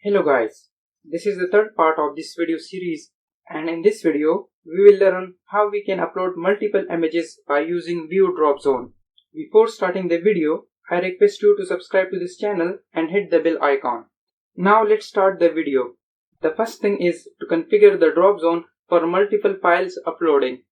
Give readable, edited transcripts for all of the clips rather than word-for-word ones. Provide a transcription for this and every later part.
Hello guys, this is the third part of this video series, and in this video we will learn how we can upload multiple images by using View Dropzone. Before starting the video, I request you to subscribe to this channel and hit the bell icon. Now let's start the video. The first thing is to configure the Dropzone for multiple files uploading.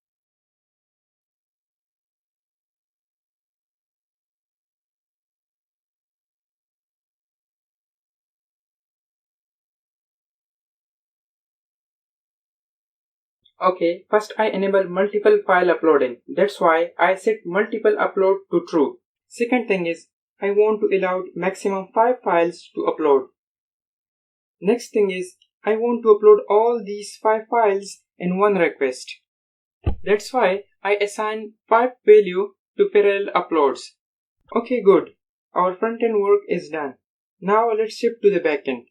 Okay, first I enable multiple file uploading. That's why I set multiple upload to true. Second thing is I want to allow maximum 5 files to upload. Next thing is I want to upload all these 5 files in one request. That's why I assign 5 value to parallel uploads. Okay, good. Our front end work is done. Now let's shift to the back end.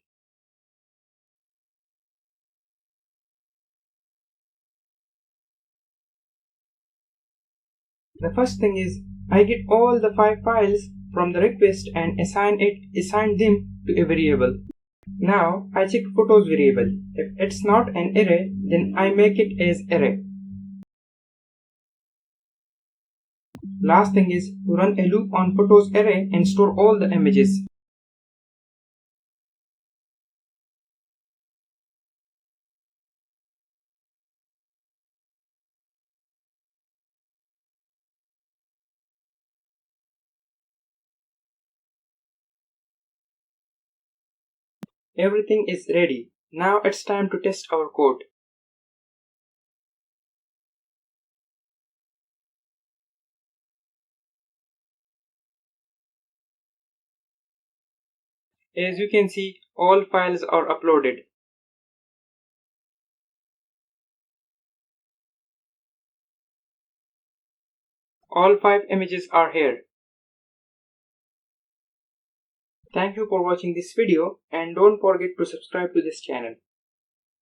The first thing is I get all the 5 files from the request and assign them to a variable. Now I check photos variable. If it's not an array, then I make it as array. Last thing is to run a loop on photos array and store all the images. Everything is ready. Now it's time to test our code. As you can see, all files are uploaded. All 5 images are here. Thank you for watching this video and don't forget to subscribe to this channel.